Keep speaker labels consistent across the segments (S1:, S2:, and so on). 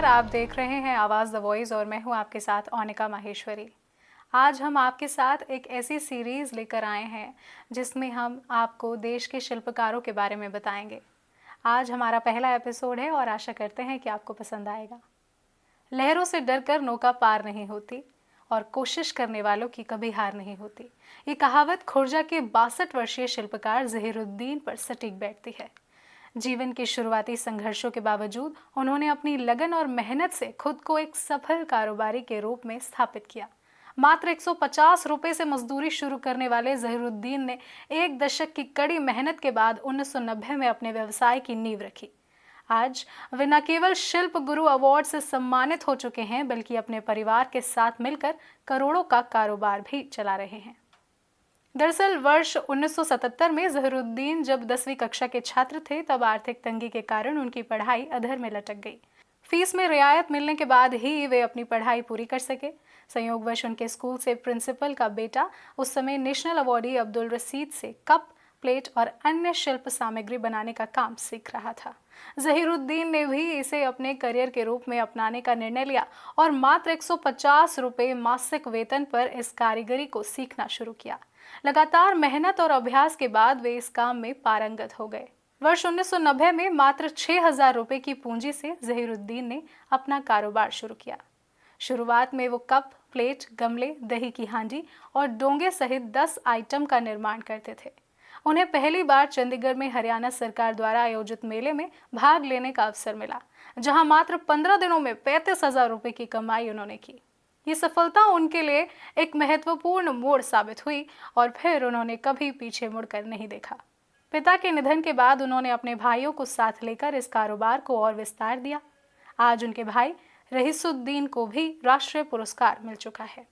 S1: आप देख रहे हैं आवाज़ द वॉइस और मैं हूं आपके साथ ओनिका माहेश्वरी। आज हम आपके साथ एक ऐसी सीरीज़ लेकर आए हैं जिसमें हम आपको देश के शिल्पकारों के बारे में बताएंगे। आज हमारा पहला एपिसोड है और आशा करते हैं कि आपको पसंद आएगा। लहरों से डरकर नौका पार नहीं होती और कोशिश करने वालों की कभी हार नहीं होती। ये कहावत खुर्जा के 62 वर्षीय शिल्पकार ज़हीरुद्दीन पर सटीक बैठती है। जीवन के शुरुआती संघर्षों के बावजूद उन्होंने अपनी लगन और मेहनत से खुद को एक सफल कारोबारी के रूप में स्थापित किया। मात्र 150 रुपए से मजदूरी शुरू करने वाले ज़हीरुद्दीन ने एक दशक की कड़ी मेहनत के बाद 1990 में अपने व्यवसाय की नींव रखी। आज वे न केवल शिल्प गुरु अवार्ड से सम्मानित हो चुके हैं बल्कि अपने परिवार के साथ मिलकर करोड़ों का कारोबार भी चला रहे हैं। दरअसल वर्ष 1977 में ज़हीरुद्दीन जब 10वीं कक्षा के छात्र थे तब आर्थिक तंगी के कारण उनकी पढ़ाई अधर में लटक गई। फीस में रियायत मिलने के बाद ही वे अपनी पढ़ाई पूरी कर सके। संयोगवश उनके स्कूल से प्रिंसिपल का बेटा उस समय नेशनल अवार्डी अब्दुल रशीद से कप, प्लेट और अन्य शिल्प सामग्री बनाने का काम सीख रहा था। ज़हीरुद्दीन ने भी इसे अपने करियर के रूप में अपनाने का निर्णय लिया और मात्र 150 रुपये मासिक वेतन पर इस कारीगरी को सीखना शुरू किया। लगातार मेहनत और अभ्यास के बाद वे इस काम में पारंगत हो गए। वर्ष 1990 में मात्र 6,000 रुपये की पूंजी से ज़हीरुद्दीन ने अपना कारोबार शुरू किया। शुरुआत में वो कप, प्लेट, गमले, दही की हांडी और डोंगे सहित 10 आइटम का निर्माण करते थे। उन्हें पहली बार चंडीगढ़ में हरियाणा सरकार द्वारा आयोजित मेले में भाग लेने का अवसर मिला, जहां मात्र 15 दिनों में 35,000 रुपये की कमाई उन्होंने की। ये सफलता उनके लिए एक महत्वपूर्ण मोड़ साबित हुई और फिर उन्होंने कभी पीछे मुड़कर नहीं देखा। पिता के निधन के बाद उन्होंने अपने भाइयों को साथ लेकर इस कारोबार को और विस्तार दिया। आज उनके भाई रहीसुद्दीन को भी राष्ट्रीय पुरस्कार मिल चुका है।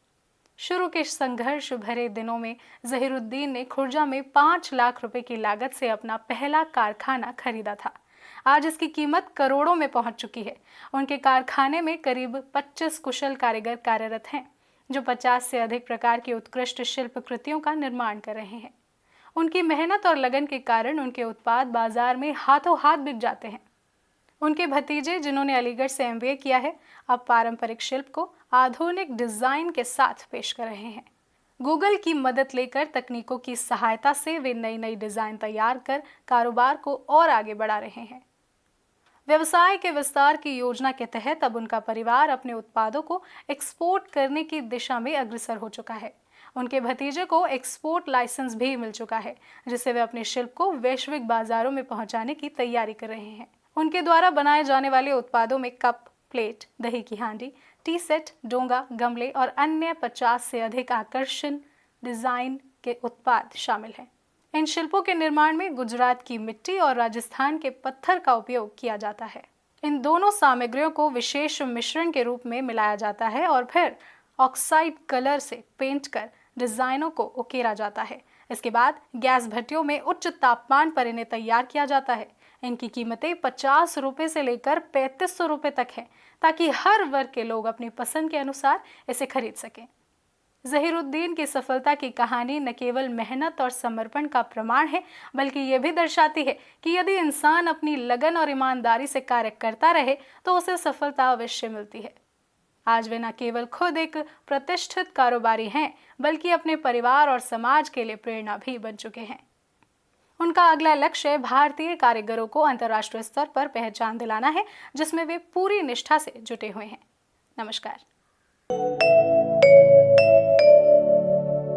S1: शुरू के संघर्ष भरे दिनों में ज़हीरुद्दीन ने खुर्जा में 5 लाख रुपए की लागत से अपना पहला कारखाना खरीदा था। आज इसकी कीमत करोड़ों में पहुंच चुकी है। उनके कारखाने में करीब 25 कुशल कारीगर कार्यरत हैं, जो 50 से अधिक प्रकार की उत्कृष्ट शिल्प कृतियों का निर्माण कर रहे हैं। उनकी मेहनत और लगन के कारण उनके उत्पाद बाजार में हाथों हाथ बिक जाते हैं। उनके भतीजे, जिन्होंने अलीगढ़ से MBA किया है, अब पारंपरिक शिल्प को आधुनिक डिजाइन के साथ पेश कर रहे हैं। गूगल की मदद लेकर तकनीकों की सहायता से वे नई नई डिजाइन तैयार कर कारोबार को और आगे बढ़ा रहे हैं। व्यवसाय के विस्तार की योजना के तहत अब उनका परिवार अपने उत्पादों को एक्सपोर्ट करने की दिशा में अग्रसर हो चुका है। उनके भतीजे को एक्सपोर्ट लाइसेंस भी मिल चुका है, जिससे वे अपने शिल्प को वैश्विक बाजारों में पहुंचाने की तैयारी कर रहे हैं। उनके द्वारा बनाए जाने वाले उत्पादों में कप, प्लेट, दही की हांडी, टी सेट, डोंगा, गमले और अन्य 50 से अधिक आकर्षण डिजाइन के उत्पाद शामिल हैं। इन शिल्पों के निर्माण में गुजरात की मिट्टी और राजस्थान के पत्थर का उपयोग किया जाता है। इन दोनों सामग्रियों को विशेष मिश्रण के रूप में मिलाया जाता है और फिर ऑक्साइड कलर से पेंट कर डिजाइनों को उकेरा जाता है। इसके बाद गैस भट्टियों में उच्च तापमान पर इन्हें तैयार किया जाता है। इनकी कीमतें 50 रुपये से लेकर 3500 रुपये तक हैं, ताकि हर वर्ग के लोग अपनी पसंद के अनुसार इसे खरीद सकें। ज़हीरुद्दीन की सफलता की कहानी न केवल मेहनत और समर्पण का प्रमाण है, बल्कि ये भी दर्शाती है कि यदि इंसान अपनी लगन और ईमानदारी से कार्य करता रहे तो उसे सफलता अवश्य मिलती है। आज वे न केवल खुद एक प्रतिष्ठित कारोबारी हैं, बल्कि अपने परिवार और समाज के लिए प्रेरणा भी बन चुके हैं। उनका अगला लक्ष्य भारतीय कारीगरों को अंतर्राष्ट्रीय स्तर पर पहचान दिलाना है, जिसमें वे पूरी निष्ठा से जुटे हुए हैं। नमस्कार।